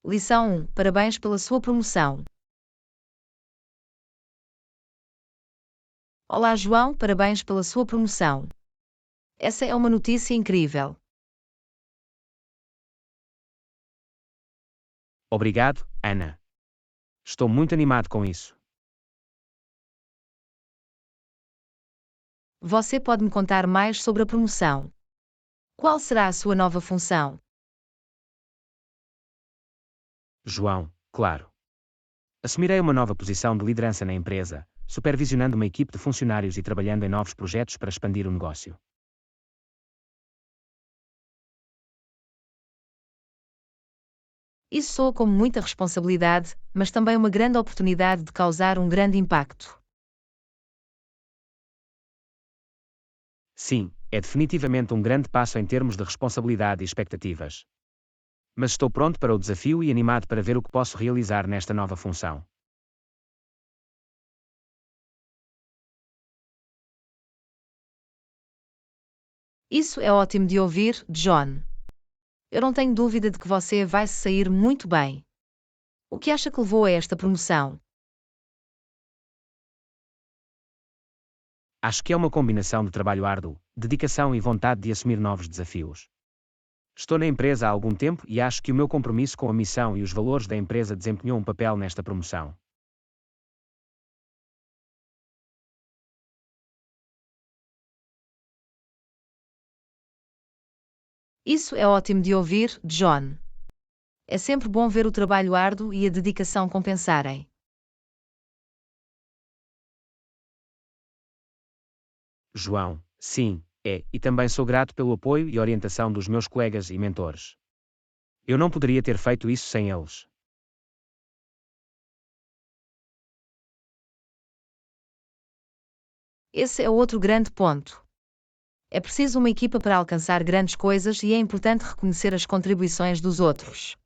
Lição 1. Parabéns pela sua promoção. Olá, João, parabéns pela sua promoção. Essa é uma notícia incrível. Obrigado, Ana. Estou muito animado com isso. Você pode me contar mais sobre a promoção? Qual será a sua nova função? João, claro. Assumirei uma nova posição de liderança na empresa, supervisionando uma equipe de funcionários e trabalhando em novos projetos para expandir o negócio. Isso soa como muita responsabilidade, mas também uma grande oportunidade de causar um grande impacto. Sim, é definitivamente um grande passo em termos de responsabilidade e expectativas. Mas estou pronto para o desafio e animado para ver o que posso realizar nesta nova função. Isso é ótimo de ouvir, John. Eu não tenho dúvida de que você vai se sair muito bem. O que acha que levou a esta promoção? Acho que é uma combinação de trabalho árduo, dedicação e vontade de assumir novos desafios. Estou na empresa há algum tempo e acho que o meu compromisso com a missão e os valores da empresa desempenhou um papel nesta promoção. Isso é ótimo de ouvir, John. É sempre bom ver o trabalho árduo e a dedicação compensarem. João, sim, e também sou grato pelo apoio e orientação dos meus colegas e mentores. Eu não poderia ter feito isso sem eles. Esse é outro grande ponto. É preciso uma equipa para alcançar grandes coisas e é importante reconhecer as contribuições dos outros.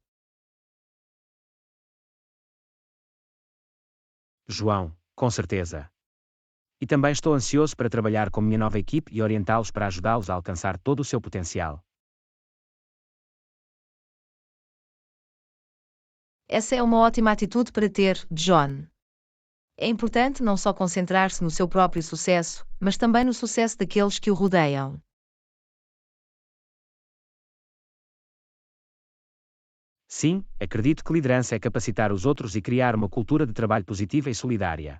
João, com certeza. E também estou ansioso para trabalhar com minha nova equipe e orientá-los para ajudá-los a alcançar todo o seu potencial. Essa é uma ótima atitude para ter, John. É importante não só concentrar-se no seu próprio sucesso, mas também no sucesso daqueles que o rodeiam. Sim, acredito que liderança é capacitar os outros e criar uma cultura de trabalho positiva e solidária.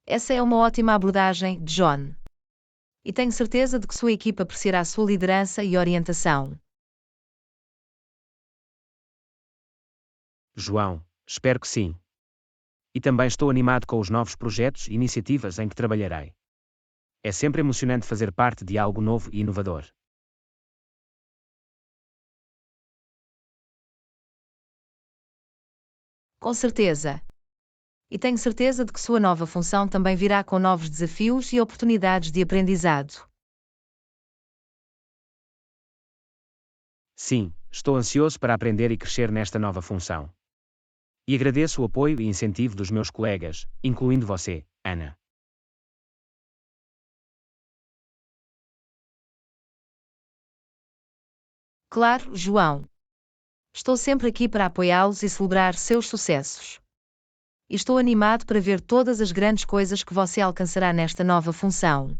Essa é uma ótima abordagem, John. E tenho certeza de que sua equipa apreciará sua liderança e orientação. João, espero que sim. E também estou animado com os novos projetos e iniciativas em que trabalharei. É sempre emocionante fazer parte de algo novo e inovador. Com certeza. E tenho certeza de que sua nova função também virá com novos desafios e oportunidades de aprendizado. Sim, estou ansioso para aprender e crescer nesta nova função. E agradeço o apoio e incentivo dos meus colegas, incluindo você, Ana. Claro, João. Estou sempre aqui para apoiá-los e celebrar seus sucessos. E estou animado para ver todas as grandes coisas que você alcançará nesta nova função.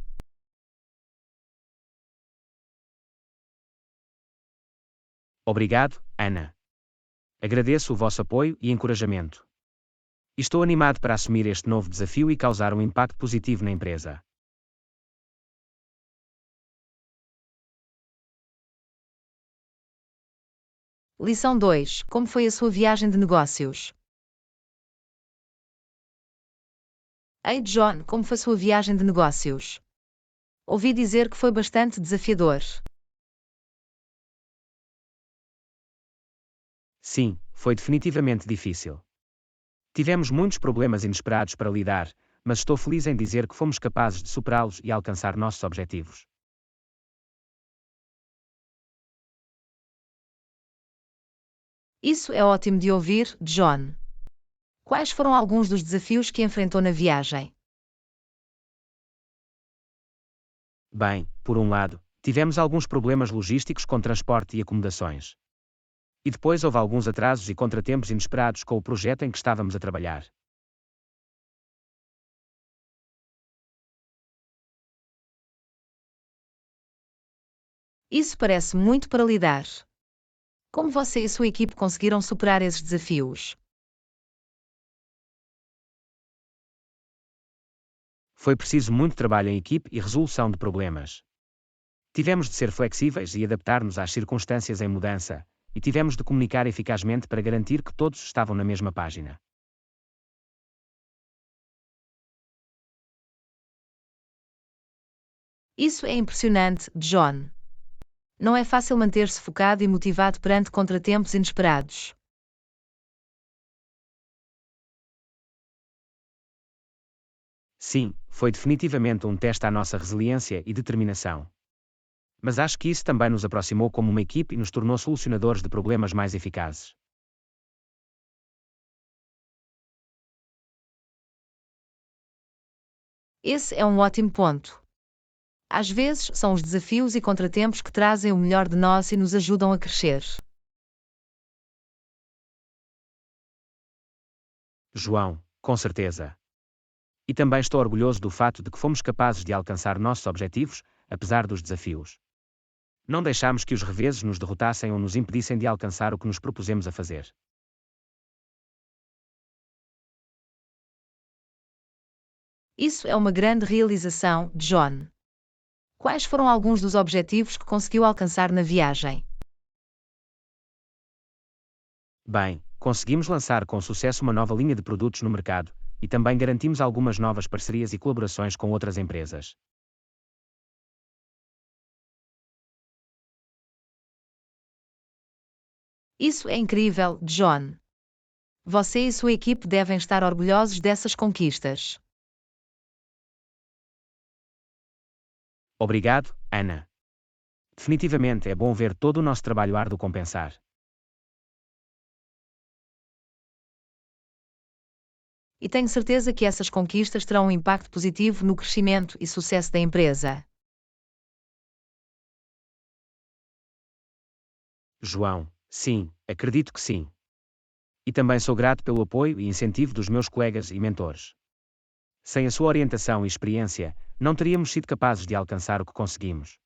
Obrigado, Ana. Agradeço o vosso apoio e encorajamento. Estou animado para assumir este novo desafio e causar um impacto positivo na empresa. Lição 2. Como foi a sua viagem de negócios? Ei, John, como foi a sua viagem de negócios? Ouvi dizer que foi bastante desafiador. Sim, foi definitivamente difícil. Tivemos muitos problemas inesperados para lidar, mas estou feliz em dizer que fomos capazes de superá-los e alcançar nossos objetivos. Isso é ótimo de ouvir, John. Quais foram alguns dos desafios que enfrentou na viagem? Bem, por um lado, Tivemos alguns problemas logísticos com transporte e acomodações. E depois houve alguns atrasos e contratempos inesperados com o projeto em que estávamos a trabalhar. Isso parece muito para lidar. Como você e sua equipe conseguiram superar esses desafios? Foi preciso muito trabalho em equipe e resolução de problemas. Tivemos de ser flexíveis e adaptar-nos às circunstâncias em mudança, e tivemos de comunicar eficazmente para garantir que todos estavam na mesma página. Isso é impressionante, John. Não é fácil manter-se focado e motivado perante contratempos inesperados. Sim, foi definitivamente um teste à nossa resiliência e determinação. Mas acho que isso também nos aproximou como uma equipe e nos tornou solucionadores de problemas mais eficazes. Esse é um ótimo ponto. Às vezes, são os desafios e contratempos que trazem o melhor de nós e nos ajudam a crescer. João, com certeza. E também estou orgulhoso do fato de que fomos capazes de alcançar nossos objetivos, apesar dos desafios. Não deixámos que os reveses nos derrotassem ou nos impedissem de alcançar o que nos propusemos a fazer. Isso é uma grande realização, John. Quais foram alguns dos objetivos que conseguiu alcançar na viagem? Bem, conseguimos lançar com sucesso uma nova linha de produtos no mercado, e também garantimos algumas novas parcerias e colaborações com outras empresas. Isso é incrível, John. Você e sua equipe devem estar orgulhosos dessas conquistas. Obrigado, Ana. Definitivamente é bom ver todo o nosso trabalho árduo compensar. E tenho certeza que essas conquistas terão um impacto positivo no crescimento e sucesso da empresa. João, sim, acredito que sim. E também sou grato pelo apoio e incentivo dos meus colegas e mentores. Sem a sua orientação e experiência, não teríamos sido capazes de alcançar o que conseguimos.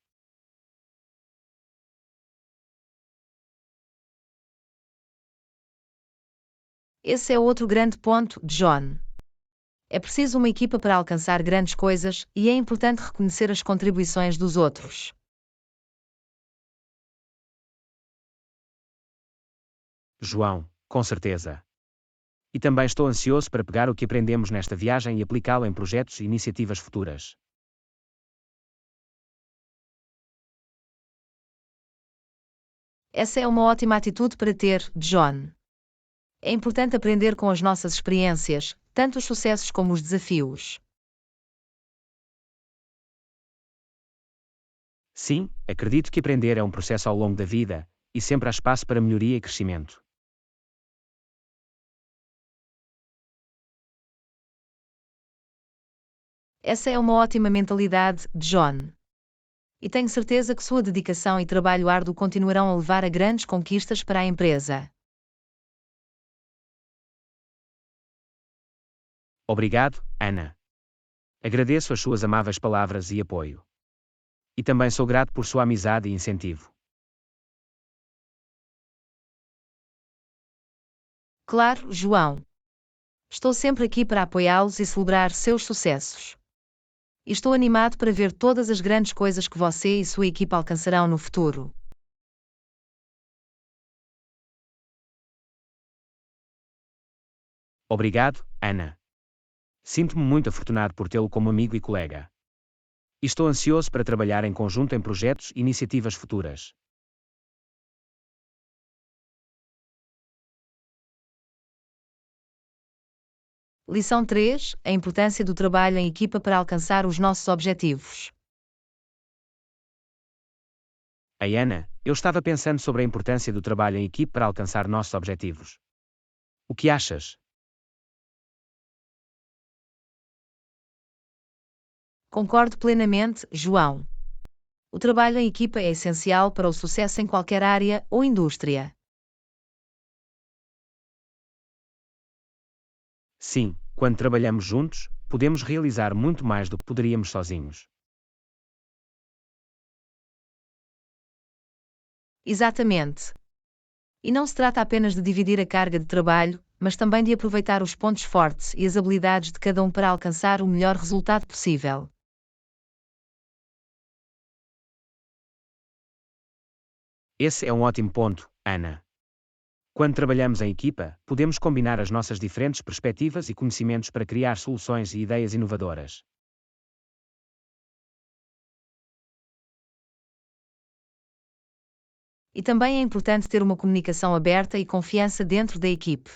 Esse é outro grande ponto, John. É preciso uma equipa para alcançar grandes coisas e é importante reconhecer as contribuições dos outros. João, com certeza. E também estou ansioso para pegar o que aprendemos nesta viagem e aplicá-lo em projetos e iniciativas futuras. Essa é uma ótima atitude para ter, John. É importante aprender com as nossas experiências, tanto os sucessos como os desafios. Sim, acredito que aprender é um processo ao longo da vida, e sempre há espaço para melhoria e crescimento. Essa é uma ótima mentalidade, John. E tenho certeza que sua dedicação e trabalho árduo continuarão a levar a grandes conquistas para a empresa. Obrigado, Ana. Agradeço as suas amáveis palavras e apoio. E também sou grato por sua amizade e incentivo. Claro, João. Estou sempre aqui para apoiá-los e celebrar seus sucessos. E estou animado para ver todas as grandes coisas que você e sua equipa alcançarão no futuro. Obrigado, Ana. Sinto-me muito afortunado por tê-lo como amigo e colega. E estou ansioso para trabalhar em conjunto em projetos e iniciativas futuras. Lição 3: A importância do trabalho em equipa para alcançar os nossos objetivos. Ei, Ana, eu estava pensando sobre a importância do trabalho em equipe para alcançar nossos objetivos. O que achas? Concordo plenamente, João. O trabalho em equipa é essencial para o sucesso em qualquer área ou indústria. Sim, quando trabalhamos juntos, podemos realizar muito mais do que poderíamos sozinhos. Exatamente. E não se trata apenas de dividir a carga de trabalho, mas também de aproveitar os pontos fortes e as habilidades de cada um para alcançar o melhor resultado possível. Esse é um ótimo ponto, Ana. Quando trabalhamos em equipa, podemos combinar as nossas diferentes perspectivas e conhecimentos para criar soluções e ideias inovadoras. E também é importante ter uma comunicação aberta e confiança dentro da equipe.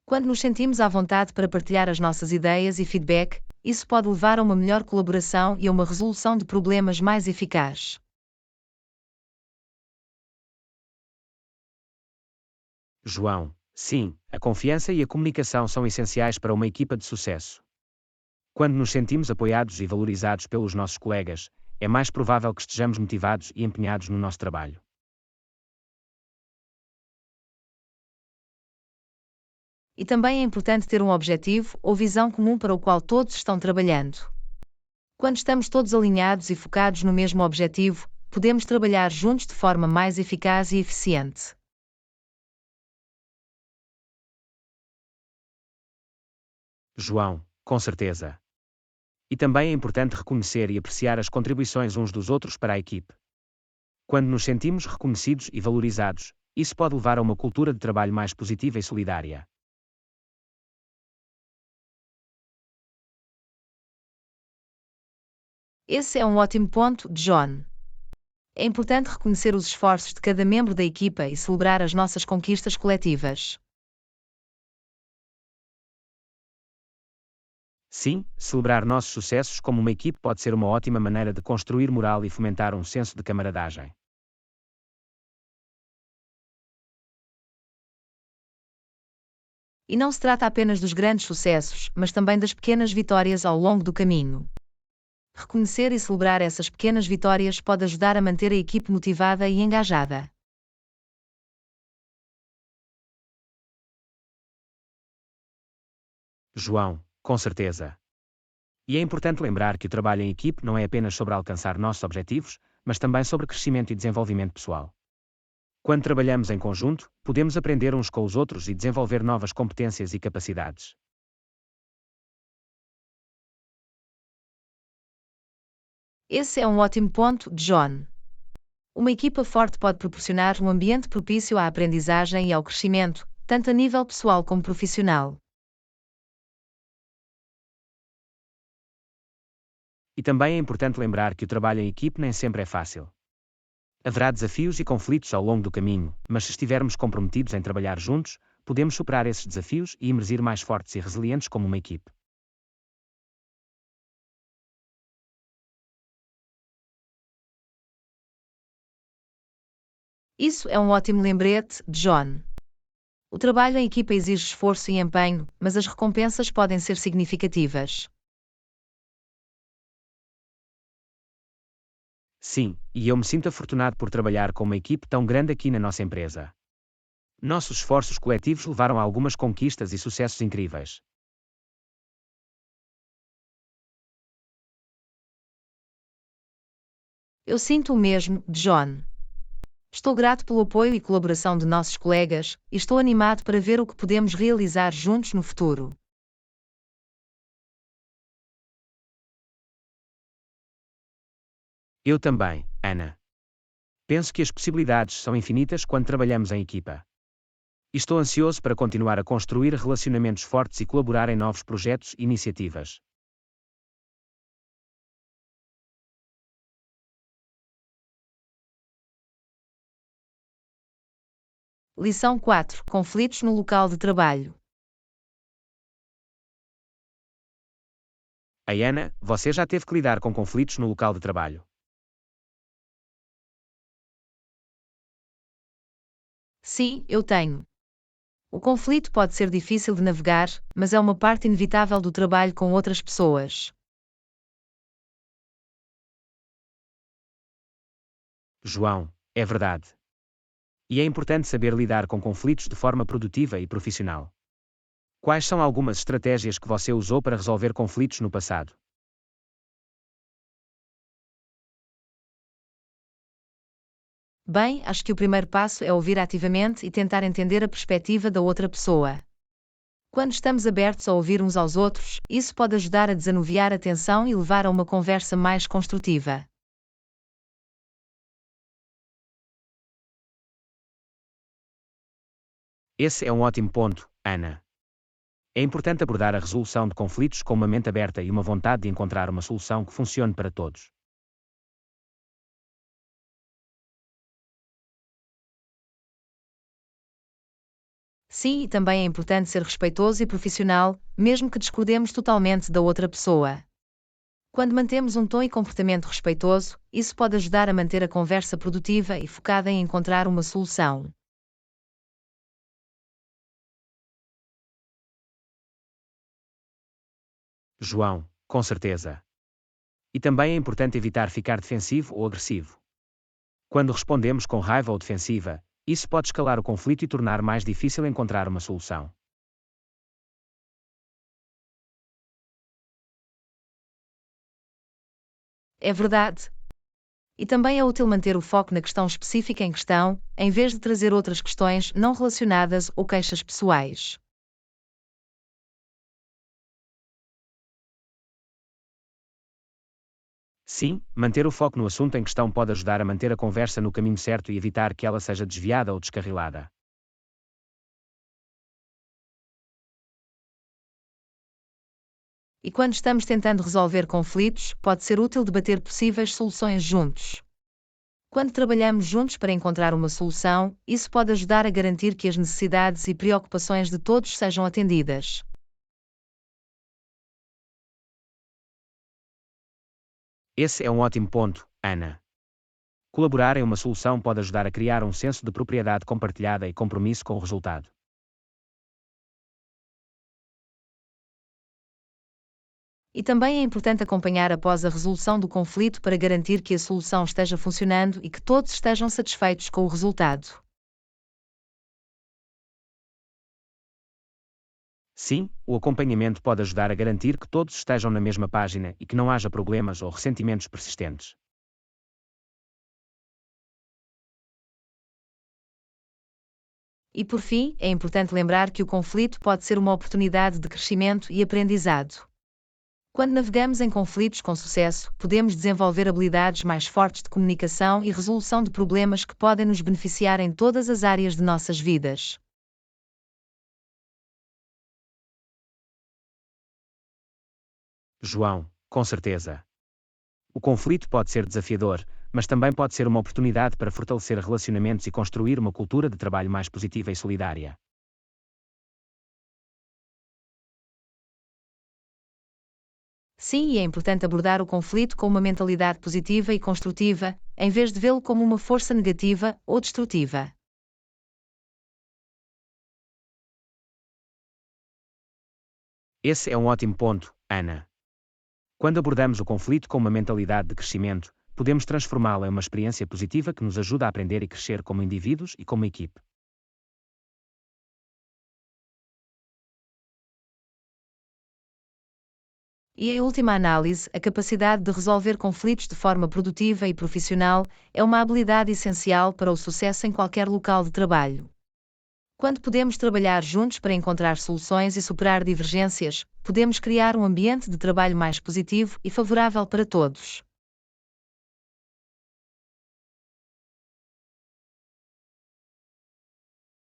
Quando nos sentimos à vontade para partilhar as nossas ideias e feedback, isso pode levar a uma melhor colaboração e a uma resolução de problemas mais eficaz. João, sim, a confiança e a comunicação são essenciais para uma equipa de sucesso. Quando nos sentimos apoiados e valorizados pelos nossos colegas, é mais provável que estejamos motivados e empenhados no nosso trabalho. E também é importante ter um objetivo ou visão comum para o qual todos estão trabalhando. Quando estamos todos alinhados e focados no mesmo objetivo, podemos trabalhar juntos de forma mais eficaz e eficiente. João, com certeza. E também é importante reconhecer e apreciar as contribuições uns dos outros para a equipe. Quando nos sentimos reconhecidos e valorizados, isso pode levar a uma cultura de trabalho mais positiva e solidária. Esse é um ótimo ponto, John. É importante reconhecer os esforços de cada membro da equipa e celebrar as nossas conquistas coletivas. Sim, celebrar nossos sucessos como uma equipe pode ser uma ótima maneira de construir moral e fomentar um senso de camaradagem. E não se trata apenas dos grandes sucessos, mas também das pequenas vitórias ao longo do caminho. Reconhecer e celebrar essas pequenas vitórias pode ajudar a manter a equipe motivada e engajada. João, com certeza. E é importante lembrar que o trabalho em equipe não é apenas sobre alcançar nossos objetivos, mas também sobre crescimento e desenvolvimento pessoal. Quando trabalhamos em conjunto, podemos aprender uns com os outros e desenvolver novas competências e capacidades. Esse é um ótimo ponto, John. Uma equipa forte pode proporcionar um ambiente propício à aprendizagem e ao crescimento, tanto a nível pessoal como profissional. E também é importante lembrar que o trabalho em equipe nem sempre é fácil. Haverá desafios e conflitos ao longo do caminho, mas se estivermos comprometidos em trabalhar juntos, podemos superar esses desafios e emergir mais fortes e resilientes como uma equipe. Isso é um ótimo lembrete, John. O trabalho em equipa exige esforço e empenho, mas as recompensas podem ser significativas. Sim, e eu me sinto afortunado por trabalhar com uma equipe tão grande aqui na nossa empresa. Nossos esforços coletivos levaram a algumas conquistas e sucessos incríveis. Eu sinto o mesmo, John. Estou grato pelo apoio e colaboração de nossos colegas, e estou animado para ver o que podemos realizar juntos no futuro. Eu também, Ana. Penso que as possibilidades são infinitas quando trabalhamos em equipa. E estou ansioso para continuar a construir relacionamentos fortes e colaborar em novos projetos e iniciativas. Lição 4: Conflitos no local de trabalho. A Ana, você já teve que lidar com conflitos no local de trabalho. Sim, eu tenho. O conflito pode ser difícil de navegar, mas é uma parte inevitável do trabalho com outras pessoas. João, é verdade. E é importante saber lidar com conflitos de forma produtiva e profissional. Quais são algumas estratégias que você usou para resolver conflitos no passado? Bem, acho que o primeiro passo é ouvir ativamente e tentar entender a perspectiva da outra pessoa. Quando estamos abertos a ouvir uns aos outros, isso pode ajudar a desanuviar a tensão e levar a uma conversa mais construtiva. Esse é um ótimo ponto, Ana. É importante abordar a resolução de conflitos com uma mente aberta e uma vontade de encontrar uma solução que funcione para todos. Sim, e também é importante ser respeitoso e profissional, mesmo que discordemos totalmente da outra pessoa. Quando mantemos um tom e comportamento respeitoso, isso pode ajudar a manter a conversa produtiva e focada em encontrar uma solução. João, com certeza. E também é importante evitar ficar defensivo ou agressivo. Quando respondemos com raiva ou defensiva, isso pode escalar o conflito e tornar mais difícil encontrar uma solução. É verdade. E também é útil manter o foco na questão específica em questão, em vez de trazer outras questões não relacionadas ou queixas pessoais. Sim, manter o foco no assunto em questão pode ajudar a manter a conversa no caminho certo e evitar que ela seja desviada ou descarrilada. E quando estamos tentando resolver conflitos, pode ser útil debater possíveis soluções juntos. Quando trabalhamos juntos para encontrar uma solução, isso pode ajudar a garantir que as necessidades e preocupações de todos sejam atendidas. Esse é um ótimo ponto, Ana. Colaborar em uma solução pode ajudar a criar um senso de propriedade compartilhada e compromisso com o resultado. E também é importante acompanhar após a resolução do conflito para garantir que a solução esteja funcionando e que todos estejam satisfeitos com o resultado. Sim, o acompanhamento pode ajudar a garantir que todos estejam na mesma página e que não haja problemas ou ressentimentos persistentes. E por fim, é importante lembrar que o conflito pode ser uma oportunidade de crescimento e aprendizado. Quando navegamos em conflitos com sucesso, podemos desenvolver habilidades mais fortes de comunicação e resolução de problemas que podem nos beneficiar em todas as áreas de nossas vidas. João, com certeza. O conflito pode ser desafiador, mas também pode ser uma oportunidade para fortalecer relacionamentos e construir uma cultura de trabalho mais positiva e solidária. Sim, e é importante abordar o conflito com uma mentalidade positiva e construtiva, em vez de vê-lo como uma força negativa ou destrutiva. Esse é um ótimo ponto, Ana. Quando abordamos o conflito com uma mentalidade de crescimento, podemos transformá-lo em uma experiência positiva que nos ajuda a aprender e crescer como indivíduos e como equipe. E em última análise, a capacidade de resolver conflitos de forma produtiva e profissional é uma habilidade essencial para o sucesso em qualquer local de trabalho. Quando podemos trabalhar juntos para encontrar soluções e superar divergências, podemos criar um ambiente de trabalho mais positivo e favorável para todos.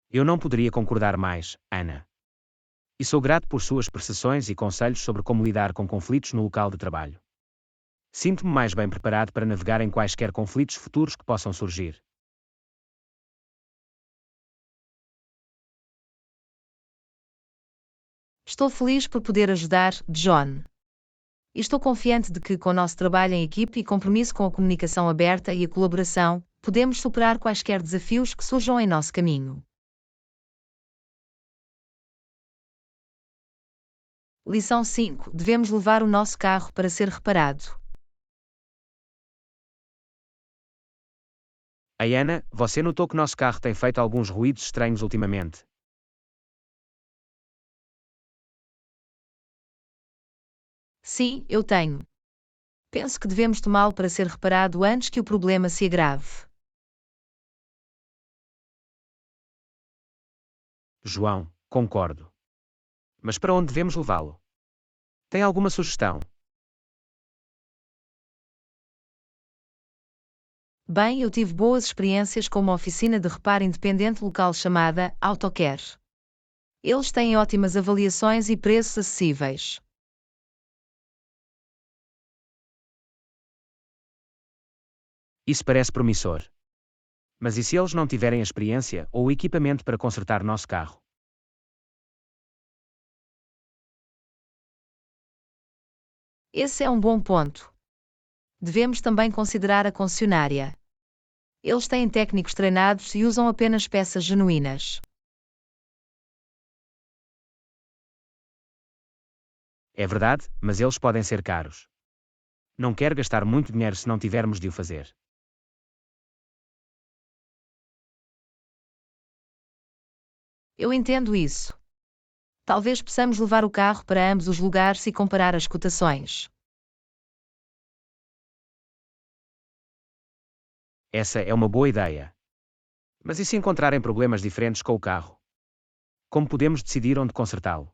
Eu não poderia concordar mais, Ana. E sou grato por suas percepções e conselhos sobre como lidar com conflitos no local de trabalho. Sinto-me mais bem preparado para navegar em quaisquer conflitos futuros que possam surgir. Estou feliz por poder ajudar, John. E estou confiante de que, com o nosso trabalho em equipe e compromisso com a comunicação aberta e a colaboração, podemos superar quaisquer desafios que surjam em nosso caminho. Lição 5: Devemos levar o nosso carro para ser reparado. Ayana, você notou que nosso carro tem feito alguns ruídos estranhos ultimamente? Sim, eu tenho. Penso que devemos tomá-lo para ser reparado antes que o problema se agrave. João, concordo. Mas para onde devemos levá-lo? Tem alguma sugestão? Bem, eu tive boas experiências com uma oficina de reparo independente local chamada AutoCare. Eles têm ótimas avaliações e preços acessíveis. Isso parece promissor. Mas e se eles não tiverem a experiência ou o equipamento para consertar nosso carro? Esse é um bom ponto. Devemos também considerar a concessionária. Eles têm técnicos treinados e usam apenas peças genuínas. É verdade, mas eles podem ser caros. Não quero gastar muito dinheiro se não tivermos de o fazer. Eu entendo isso. Talvez possamos levar o carro para ambos os lugares e comparar as cotações. Essa é uma boa ideia. Mas e se encontrarem problemas diferentes com o carro? Como podemos decidir onde consertá-lo?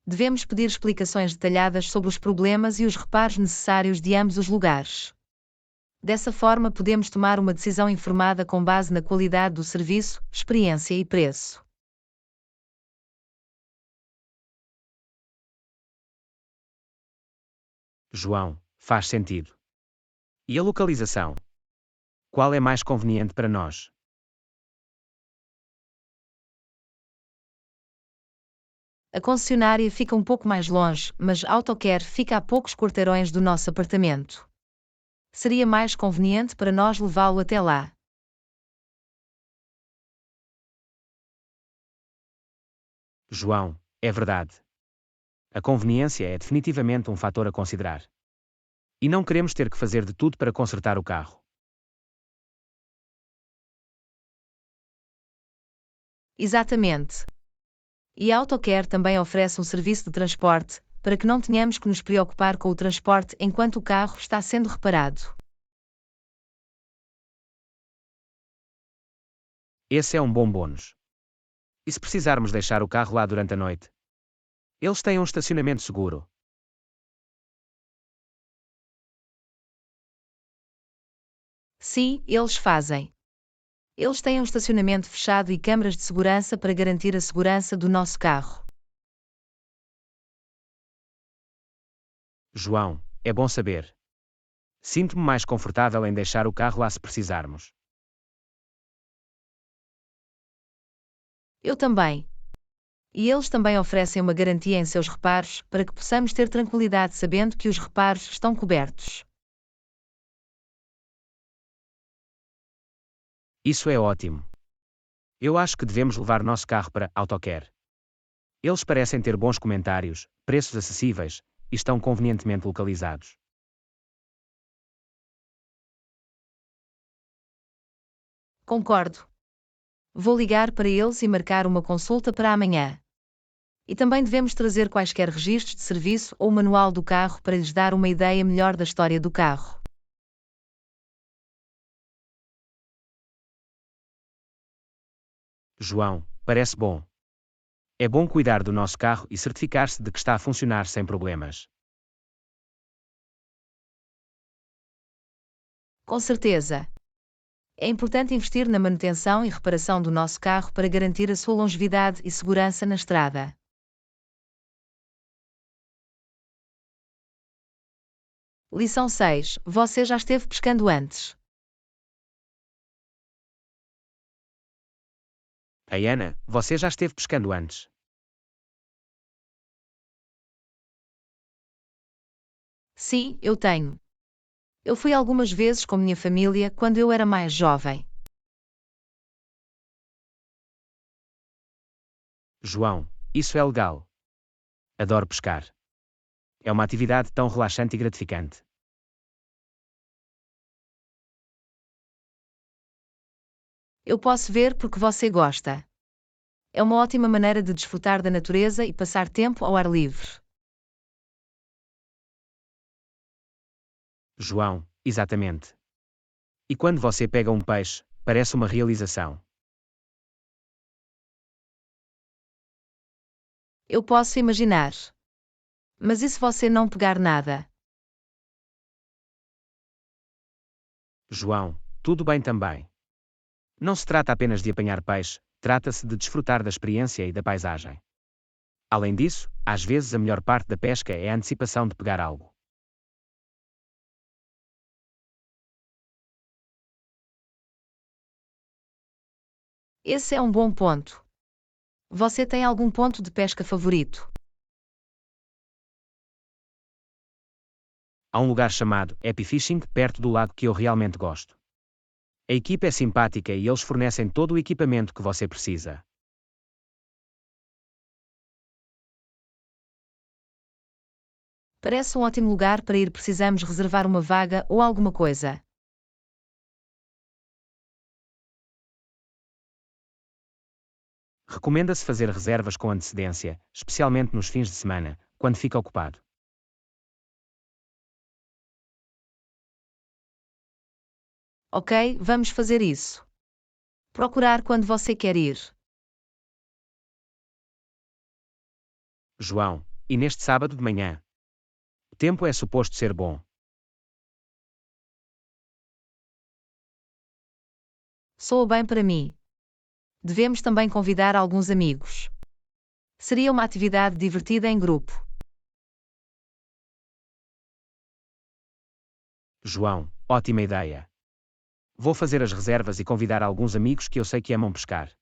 Devemos pedir explicações detalhadas sobre os problemas e os reparos necessários de ambos os lugares. Dessa forma, podemos tomar uma decisão informada com base na qualidade do serviço, experiência e preço. João, faz sentido. E a localização? Qual é mais conveniente para nós? A concessionária fica um pouco mais longe, mas a AutoCare fica a poucos quarteirões do nosso apartamento. Seria mais conveniente para nós levá-lo até lá. João, é verdade. A conveniência é definitivamente um fator a considerar. E não queremos ter que fazer de tudo para consertar o carro. Exatamente. E a AutoCare também oferece um serviço de transporte, para que não tenhamos que nos preocupar com o transporte enquanto o carro está sendo reparado. Esse é um bom bônus. E se precisarmos deixar o carro lá durante a noite? Eles têm um estacionamento seguro. Sim, eles fazem. Eles têm um estacionamento fechado e câmaras de segurança para garantir a segurança do nosso carro. João, é bom saber. Sinto-me mais confortável em deixar o carro lá se precisarmos. Eu também. E eles também oferecem uma garantia em seus reparos, para que possamos ter tranquilidade sabendo que os reparos estão cobertos. Isso é ótimo. Eu acho que devemos levar nosso carro para AutoCare. Eles parecem ter bons comentários, preços acessíveis e estão convenientemente localizados. Concordo. Vou ligar para eles e marcar uma consulta para amanhã. E também devemos trazer quaisquer registros de serviço ou manual do carro para lhes dar uma ideia melhor da história do carro. João, parece bom. É bom cuidar do nosso carro e certificar-se de que está a funcionar sem problemas. Com certeza. É importante investir na manutenção e reparação do nosso carro para garantir a sua longevidade e segurança na estrada. Lição 6. Você já esteve pescando antes? Ayana, você já esteve pescando antes? Sim, eu tenho. Eu fui algumas vezes com minha família quando eu era mais jovem. João, isso é legal. Adoro pescar. É uma atividade tão relaxante e gratificante. Eu posso ver porque você gosta. É uma ótima maneira de desfrutar da natureza e passar tempo ao ar livre. João, exatamente. E quando você pega um peixe, parece uma realização. Eu posso imaginar. Mas e se você não pegar nada? João, tudo bem também. Não se trata apenas de apanhar peixe, trata-se de desfrutar da experiência e da paisagem. Além disso, às vezes a melhor parte da pesca é a antecipação de pegar algo. Esse é um bom ponto. Você tem algum ponto de pesca favorito? Há um lugar chamado Happy Fishing perto do lago que eu realmente gosto. A equipe é simpática e eles fornecem todo o equipamento que você precisa. Parece um ótimo lugar para ir. Precisamos reservar uma vaga ou alguma coisa. Recomenda-se fazer reservas com antecedência, especialmente nos fins de semana, quando fica ocupado. Ok, vamos fazer isso. Procurar quando você quer ir. João, e neste sábado de manhã? O tempo é suposto ser bom. Soa bem para mim. Devemos também convidar alguns amigos. Seria uma atividade divertida em grupo. João, ótima ideia. Vou fazer as reservas e convidar alguns amigos que eu sei que amam pescar.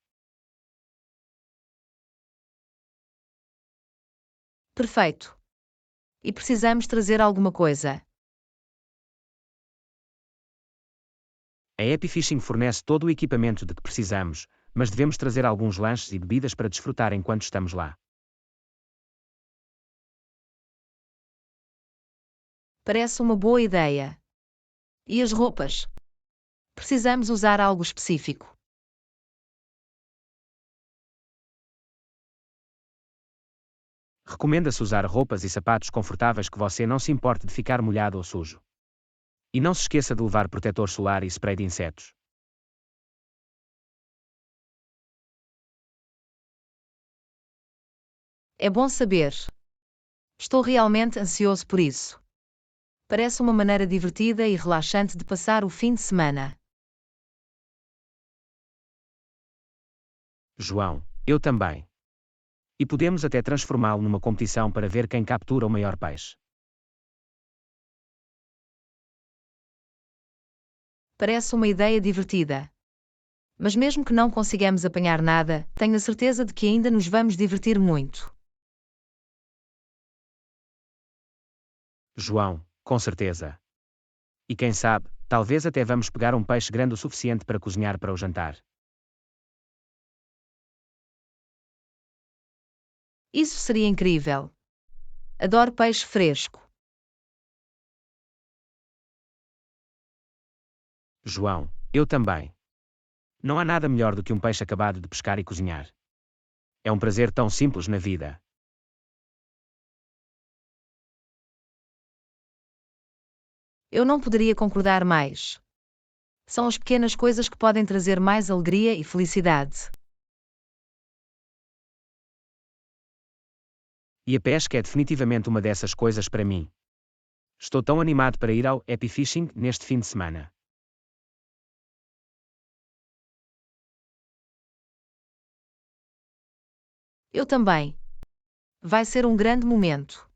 Perfeito. E precisamos trazer alguma coisa. A Happy Fishing fornece todo o equipamento de que precisamos, mas devemos trazer alguns lanches e bebidas para desfrutar enquanto estamos lá. Parece uma boa ideia. E as roupas? Precisamos usar algo específico. Recomenda-se usar roupas e sapatos confortáveis que você não se importe de ficar molhado ou sujo. E não se esqueça de levar protetor solar e spray de insetos. É bom saber. Estou realmente ansioso por isso. Parece uma maneira divertida e relaxante de passar o fim de semana. João, eu também. E podemos até transformá-lo numa competição para ver quem captura o maior peixe. Parece uma ideia divertida. Mas mesmo que não consigamos apanhar nada, tenho a certeza de que ainda nos vamos divertir muito. João, com certeza. E quem sabe, talvez até vamos pegar um peixe grande o suficiente para cozinhar para o jantar. Isso seria incrível. Adoro peixe fresco. João, eu também. Não há nada melhor do que um peixe acabado de pescar e cozinhar. É um prazer tão simples na vida. Eu não poderia concordar mais. São as pequenas coisas que podem trazer mais alegria e felicidade. E a pesca é definitivamente uma dessas coisas para mim. Estou tão animado para ir ao Happy Fishing neste fim de semana. Eu também. Vai ser um grande momento.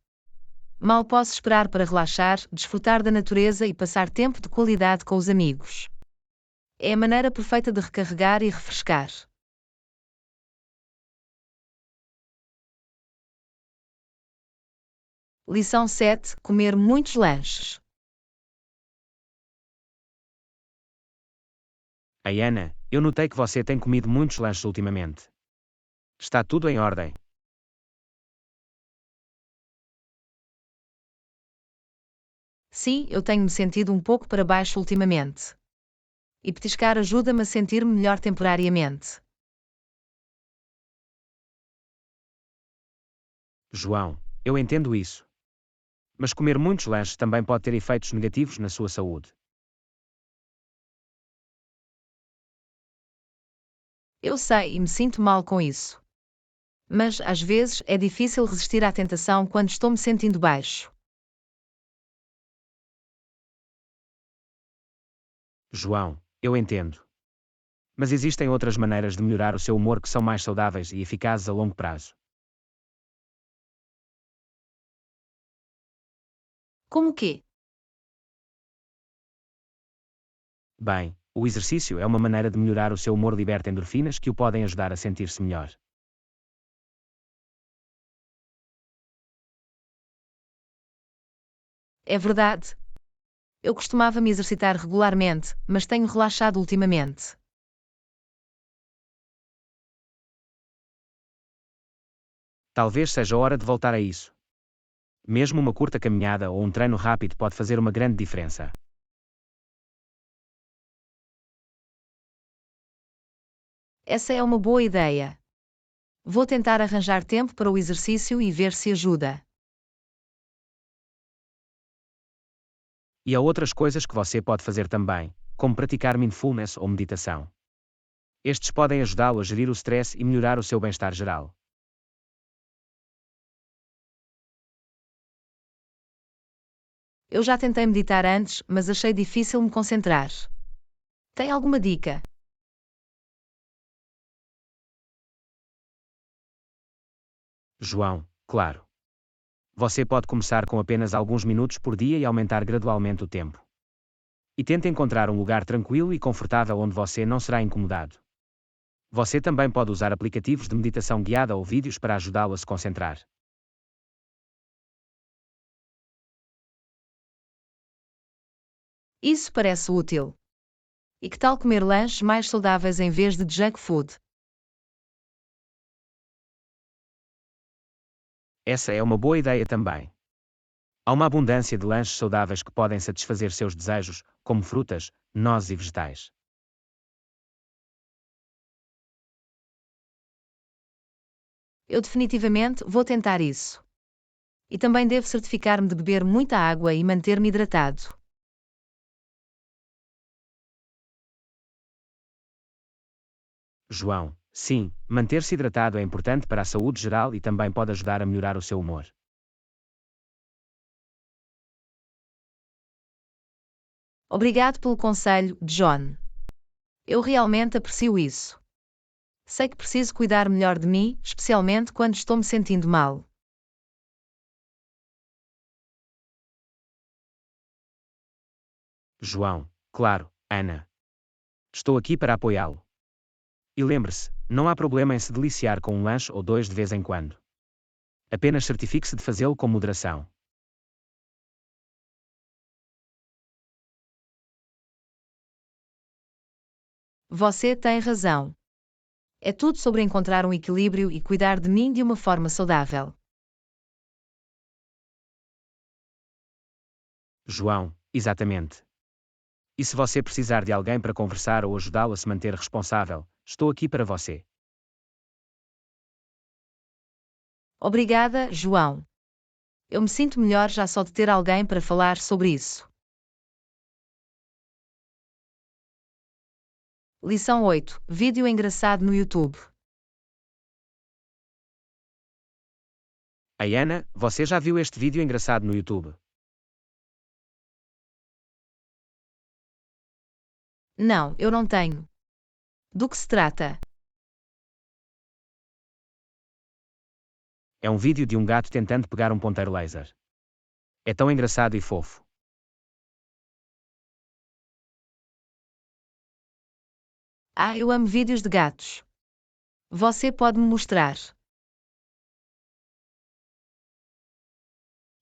Mal posso esperar para relaxar, desfrutar da natureza e passar tempo de qualidade com os amigos. É a maneira perfeita de recarregar e refrescar. Lição 7: comer muitos lanches. Ana, eu notei que você tem comido muitos lanches ultimamente. Está tudo em ordem. Sim, eu tenho me sentido um pouco para baixo ultimamente. E petiscar ajuda-me a sentir-me melhor temporariamente. João, eu entendo isso. Mas comer muitos lanches também pode ter efeitos negativos na sua saúde. Eu sei e me sinto mal com isso. Mas, às vezes, é difícil resistir à tentação quando estou me sentindo baixo. João, eu entendo. Mas existem outras maneiras de melhorar o seu humor que são mais saudáveis e eficazes a longo prazo. Como o quê? Bem, o exercício é uma maneira de melhorar o seu humor, liberta endorfinas que o podem ajudar a sentir-se melhor. É verdade. Eu costumava me exercitar regularmente, mas tenho relaxado ultimamente. Talvez seja hora de voltar a isso. Mesmo uma curta caminhada ou um treino rápido pode fazer uma grande diferença. Essa é uma boa ideia. Vou tentar arranjar tempo para o exercício e ver se ajuda. E há outras coisas que você pode fazer também, como praticar mindfulness ou meditação. Estes podem ajudá-lo a gerir o stress e melhorar o seu bem-estar geral. Eu já tentei meditar antes, mas achei difícil me concentrar. Tem alguma dica? João, claro. Você pode começar com apenas alguns minutos por dia e aumentar gradualmente o tempo. E tente encontrar um lugar tranquilo e confortável onde você não será incomodado. Você também pode usar aplicativos de meditação guiada ou vídeos para ajudá-lo a se concentrar. Isso parece útil. E que tal comer lanches mais saudáveis em vez de junk food? Essa é uma boa ideia também. Há uma abundância de lanches saudáveis que podem satisfazer seus desejos, como frutas, nozes e vegetais. Eu definitivamente vou tentar isso. E também devo certificar-me de beber muita água e manter-me hidratado. João, sim, manter-se hidratado é importante para a saúde geral e também pode ajudar a melhorar o seu humor. Obrigado pelo conselho, John. Eu realmente aprecio isso. Sei que preciso cuidar melhor de mim, especialmente quando estou me sentindo mal. João, claro, Ana. Estou aqui para apoiá-lo. E lembre-se, não há problema em se deliciar com um lanche ou dois de vez em quando. Apenas certifique-se de fazê-lo com moderação. Você tem razão. É tudo sobre encontrar um equilíbrio e cuidar de mim de uma forma saudável. João, exatamente. E se você precisar de alguém para conversar ou ajudá-lo a se manter responsável, estou aqui para você. Obrigada, João. Eu me sinto melhor já só de ter alguém para falar sobre isso. Lição 8. Vídeo engraçado no YouTube. Ei Ana, você já viu este vídeo engraçado no YouTube? Não, eu não tenho. Do que se trata? É um vídeo de um gato tentando pegar um ponteiro laser. É tão engraçado e fofo. Ah, eu amo vídeos de gatos. Você pode me mostrar.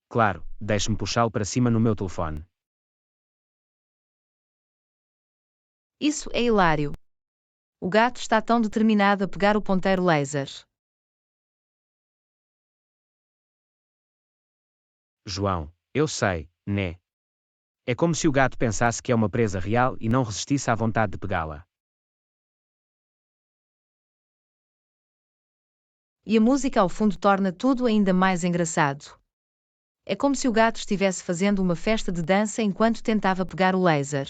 Claro, deixe-me puxá-lo para cima no meu telefone. Isso é hilário. O gato está tão determinado a pegar o ponteiro laser. João, eu sei, né? É como se o gato pensasse que é uma presa real e não resistisse à vontade de pegá-la. E a música ao fundo torna tudo ainda mais engraçado. É como se o gato estivesse fazendo uma festa de dança enquanto tentava pegar o laser.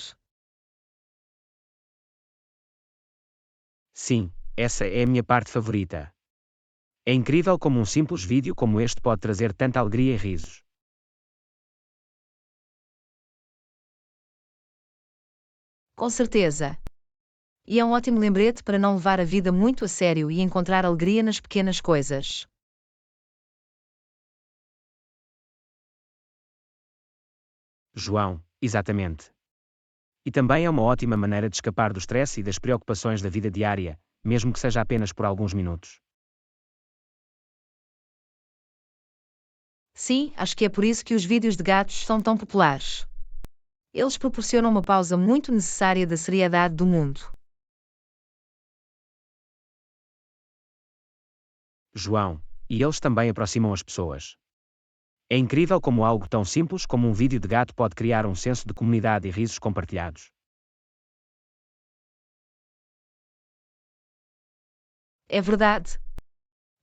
Sim, essa é a minha parte favorita. É incrível como um simples vídeo como este pode trazer tanta alegria e risos. Com certeza. E é um ótimo lembrete para não levar a vida muito a sério e encontrar alegria nas pequenas coisas. João, exatamente. E também é uma ótima maneira de escapar do stress e das preocupações da vida diária, mesmo que seja apenas por alguns minutos. Sim, acho que é por isso que os vídeos de gatos são tão populares. Eles proporcionam uma pausa muito necessária da seriedade do mundo. João, e eles também aproximam as pessoas. É incrível como algo tão simples como um vídeo de gato pode criar um senso de comunidade e risos compartilhados. É verdade.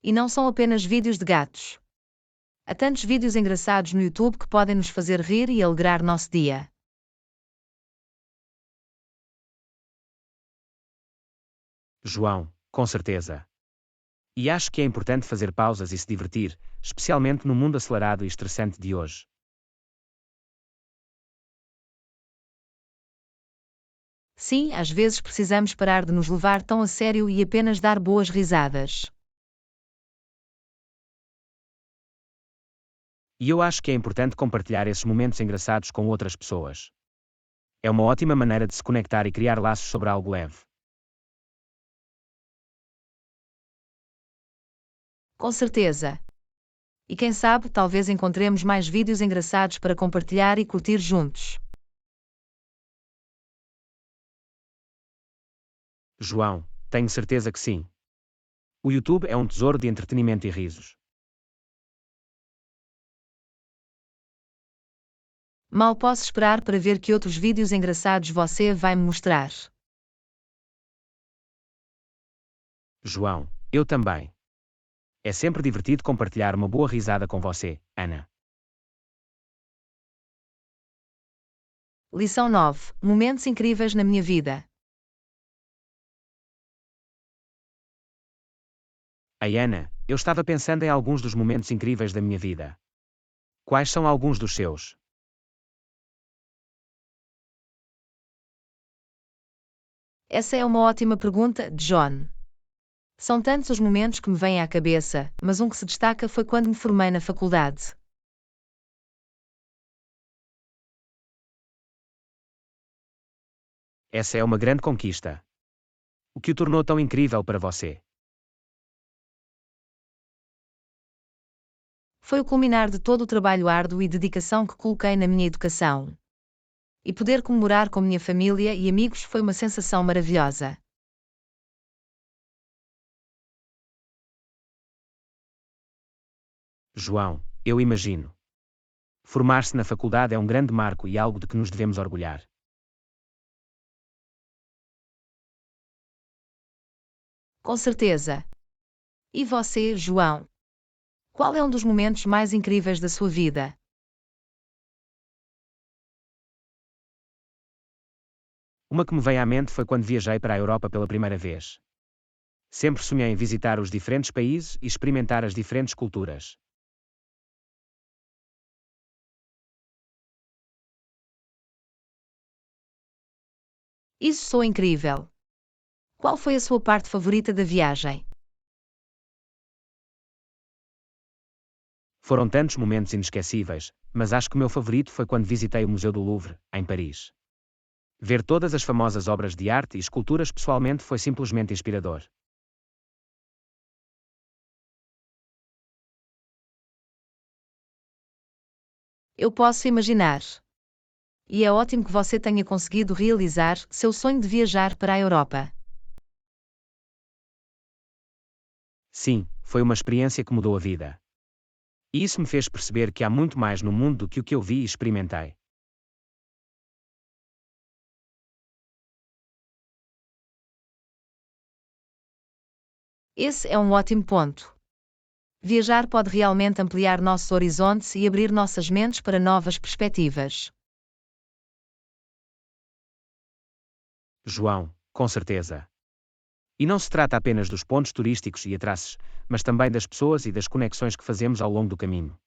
E não são apenas vídeos de gatos. Há tantos vídeos engraçados no YouTube que podem nos fazer rir e alegrar nosso dia. João, com certeza. E acho que é importante fazer pausas e se divertir, especialmente no mundo acelerado e estressante de hoje. Sim, às vezes precisamos parar de nos levar tão a sério e apenas dar boas risadas. E eu acho que é importante compartilhar esses momentos engraçados com outras pessoas. É uma ótima maneira de se conectar e criar laços sobre algo leve. Com certeza. E quem sabe, talvez encontremos mais vídeos engraçados para compartilhar e curtir juntos. João, tenho certeza que sim. O YouTube é um tesouro de entretenimento e risos. Mal posso esperar para ver que outros vídeos engraçados você vai me mostrar. João, eu também. É sempre divertido compartilhar uma boa risada com você, Ana. Lição 9. Momentos incríveis na minha vida. Ei, Ana, eu estava pensando em alguns dos momentos incríveis da minha vida. Quais são alguns dos seus? Essa é uma ótima pergunta, John. São tantos os momentos que me vêm à cabeça, mas um que se destaca foi quando me formei na faculdade. Essa é uma grande conquista. O que o tornou tão incrível para você? Foi o culminar de todo o trabalho árduo e dedicação que coloquei na minha educação. E poder comemorar com minha família e amigos foi uma sensação maravilhosa. João, eu imagino. Formar-se na faculdade é um grande marco e algo de que nos devemos orgulhar. Com certeza. E você, João? Qual é um dos momentos mais incríveis da sua vida? Uma que me veio à mente foi quando viajei para a Europa pela primeira vez. Sempre sonhei em visitar os diferentes países e experimentar as diferentes culturas. Isso soa incrível. Qual foi a sua parte favorita da viagem? Foram tantos momentos inesquecíveis, mas acho que o meu favorito foi quando visitei o Museu do Louvre, em Paris. Ver todas as famosas obras de arte e esculturas pessoalmente foi simplesmente inspirador. Eu posso imaginar. E é ótimo que você tenha conseguido realizar seu sonho de viajar para a Europa. Sim, foi uma experiência que mudou a vida. E isso me fez perceber que há muito mais no mundo do que o que eu vi e experimentei. Esse é um ótimo ponto. Viajar pode realmente ampliar nossos horizontes e abrir nossas mentes para novas perspectivas. João, com certeza. E não se trata apenas dos pontos turísticos e atraços, mas também das pessoas e das conexões que fazemos ao longo do caminho.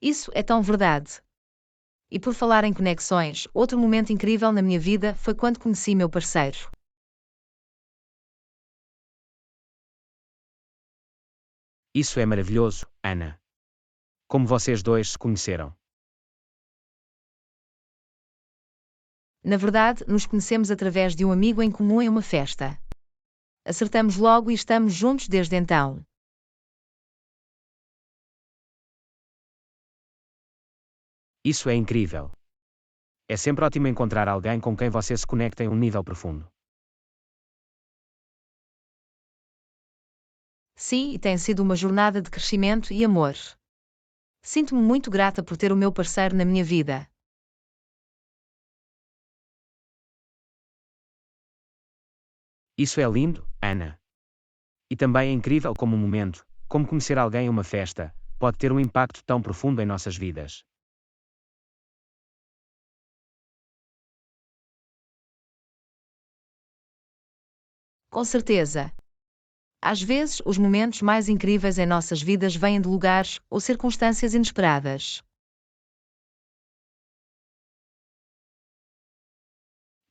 Isso é tão verdade. E por falar em conexões, outro momento incrível na minha vida foi quando conheci meu parceiro. Isso é maravilhoso, Ana. Como vocês dois se conheceram? Na verdade, nos conhecemos através de um amigo em comum em uma festa. Acertamos logo e estamos juntos desde então. Isso é incrível. É sempre ótimo encontrar alguém com quem você se conecta em um nível profundo. Sim, e tem sido uma jornada de crescimento e amor. Sinto-me muito grata por ter o meu parceiro na minha vida. Isso é lindo, Ana. E também é incrível como um momento, como conhecer alguém em uma festa, pode ter um impacto tão profundo em nossas vidas. Com certeza. Às vezes, os momentos mais incríveis em nossas vidas vêm de lugares ou circunstâncias inesperadas.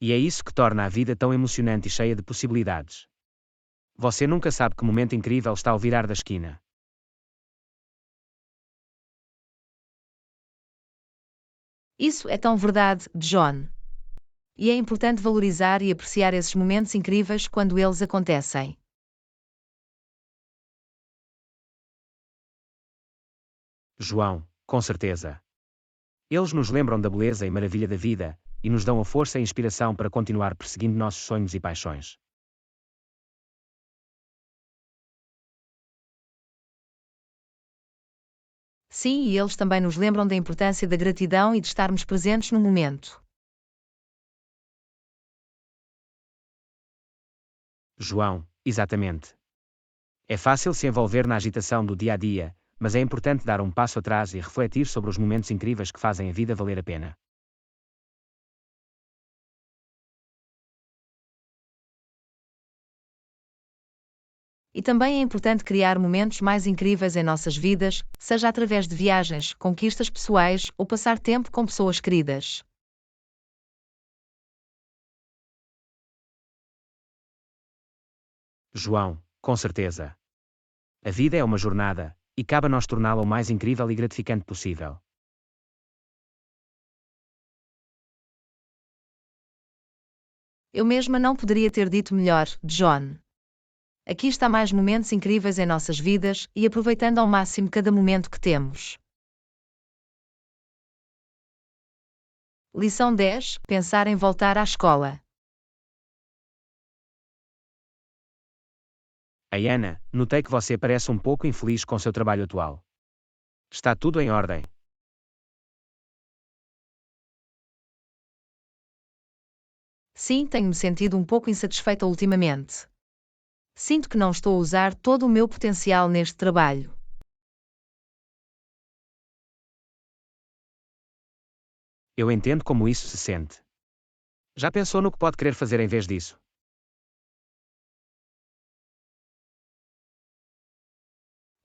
E é isso que torna a vida tão emocionante e cheia de possibilidades. Você nunca sabe que momento incrível está ao virar da esquina. Isso é tão verdade, John. E é importante valorizar e apreciar esses momentos incríveis quando eles acontecem. João, com certeza. Eles nos lembram da beleza e maravilha da vida, e nos dão a força e inspiração para continuar perseguindo nossos sonhos e paixões. Sim, e eles também nos lembram da importância da gratidão e de estarmos presentes no momento. João, exatamente. É fácil se envolver na agitação do dia a dia, mas é importante dar um passo atrás e refletir sobre os momentos incríveis que fazem a vida valer a pena. E também é importante criar momentos mais incríveis em nossas vidas, seja através de viagens, conquistas pessoais ou passar tempo com pessoas queridas. João, com certeza. A vida é uma jornada, e cabe a nós torná-la o mais incrível e gratificante possível. Eu mesma não poderia ter dito melhor, John. Aqui está mais momentos incríveis em nossas vidas e aproveitando ao máximo cada momento que temos. Lição 10: Pensar em voltar à escola. Ana, notei que você parece um pouco infeliz com seu trabalho atual. Está tudo em ordem. Sim, tenho-me sentido um pouco insatisfeita ultimamente. Sinto que não estou a usar todo o meu potencial neste trabalho. Eu entendo como isso se sente. Já pensou no que pode querer fazer em vez disso?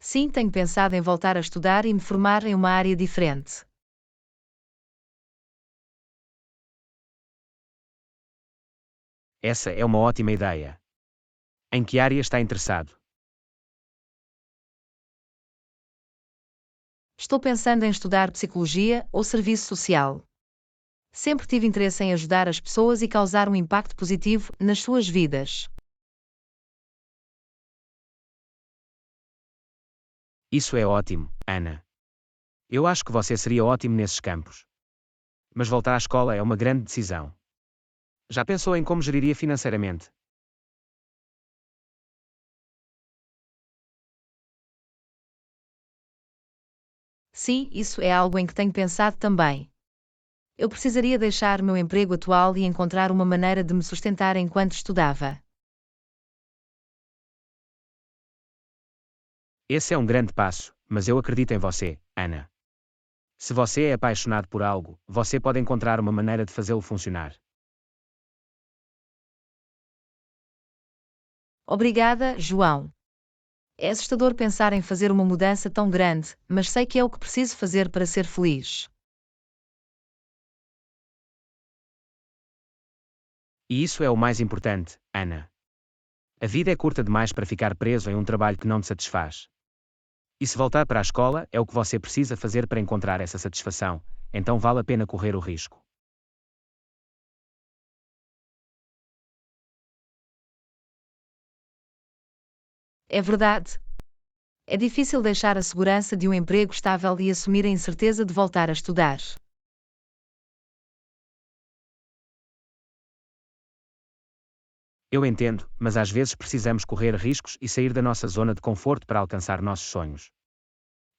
Sim, tenho pensado em voltar a estudar e me formar em uma área diferente. Essa é uma ótima ideia. Em que área está interessado? Estou pensando em estudar psicologia ou serviço social. Sempre tive interesse em ajudar as pessoas e causar um impacto positivo nas suas vidas. Isso é ótimo, Ana. Eu acho que você seria ótimo nesses campos. Mas voltar à escola é uma grande decisão. Já pensou em como geriria financeiramente? Sim, isso é algo em que tenho pensado também. Eu precisaria deixar meu emprego atual e encontrar uma maneira de me sustentar enquanto estudava. Esse é um grande passo, mas eu acredito em você, Ana. Se você é apaixonado por algo, você pode encontrar uma maneira de fazê-lo funcionar. Obrigada, João. É assustador pensar em fazer uma mudança tão grande, mas sei que é o que preciso fazer para ser feliz. E isso é o mais importante, Ana. A vida é curta demais para ficar preso em um trabalho que não te satisfaz. E se voltar para a escola é o que você precisa fazer para encontrar essa satisfação, então vale a pena correr o risco. É verdade. É difícil deixar a segurança de um emprego estável e assumir a incerteza de voltar a estudar. Eu entendo, mas às vezes precisamos correr riscos e sair da nossa zona de conforto para alcançar nossos sonhos.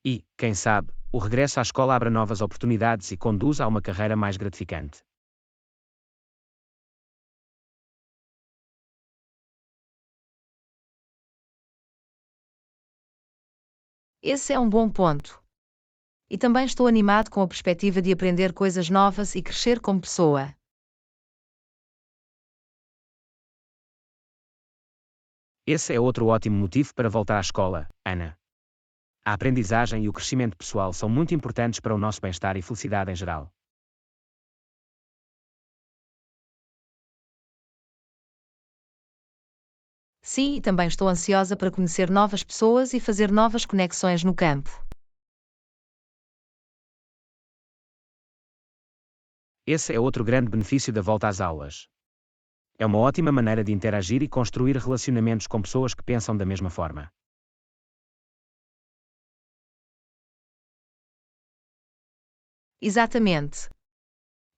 E, quem sabe, o regresso à escola abre novas oportunidades e conduz a uma carreira mais gratificante. Esse é um bom ponto. E também estou animado com a perspectiva de aprender coisas novas e crescer como pessoa. Esse é outro ótimo motivo para voltar à escola, Ana. A aprendizagem e o crescimento pessoal são muito importantes para o nosso bem-estar e felicidade em geral. Sim, e também estou ansiosa para conhecer novas pessoas e fazer novas conexões no campo. Esse é outro grande benefício da volta às aulas. É uma ótima maneira de interagir e construir relacionamentos com pessoas que pensam da mesma forma. Exatamente.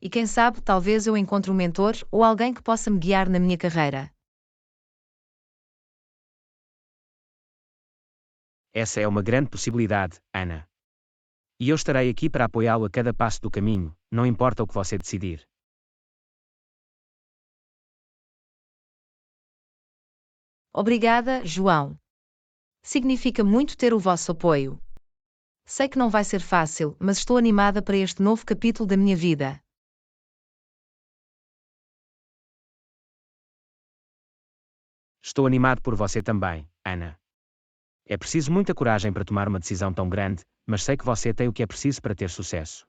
E quem sabe, talvez eu encontre um mentor ou alguém que possa me guiar na minha carreira. Essa é uma grande possibilidade, Ana. E eu estarei aqui para apoiá-lo a cada passo do caminho, não importa o que você decidir. Obrigada, João. Significa muito ter o vosso apoio. Sei que não vai ser fácil, mas estou animada para este novo capítulo da minha vida. Estou animado por você também, Ana. É preciso muita coragem para tomar uma decisão tão grande, mas sei que você tem o que é preciso para ter sucesso.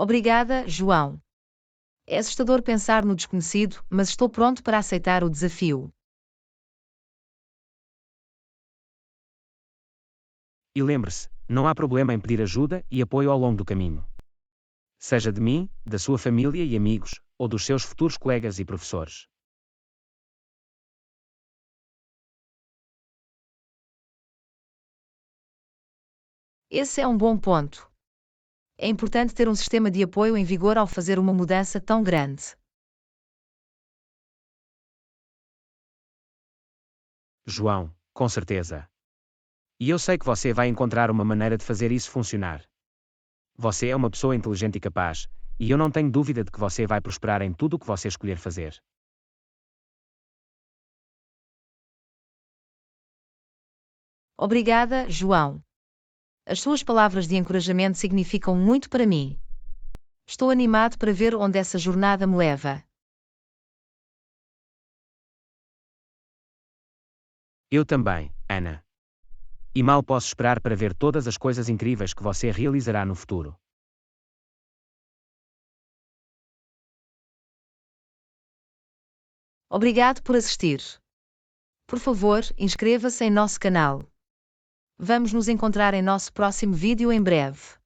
Obrigada, João. É assustador pensar no desconhecido, mas estou pronto para aceitar o desafio. E lembre-se, não há problema em pedir ajuda e apoio ao longo do caminho. Seja de mim, da sua família e amigos, ou dos seus futuros colegas e professores. Esse é um bom ponto. É importante ter um sistema de apoio em vigor ao fazer uma mudança tão grande. João, com certeza. E eu sei que você vai encontrar uma maneira de fazer isso funcionar. Você é uma pessoa inteligente e capaz, e eu não tenho dúvida de que você vai prosperar em tudo o que você escolher fazer. Obrigada, João. As suas palavras de encorajamento significam muito para mim. Estou animado para ver onde essa jornada me leva. Eu também, Ana. E mal posso esperar para ver todas as coisas incríveis que você realizará no futuro. Obrigado por assistir. Por favor, inscreva-se em nosso canal. Vamos nos encontrar em nosso próximo vídeo em breve.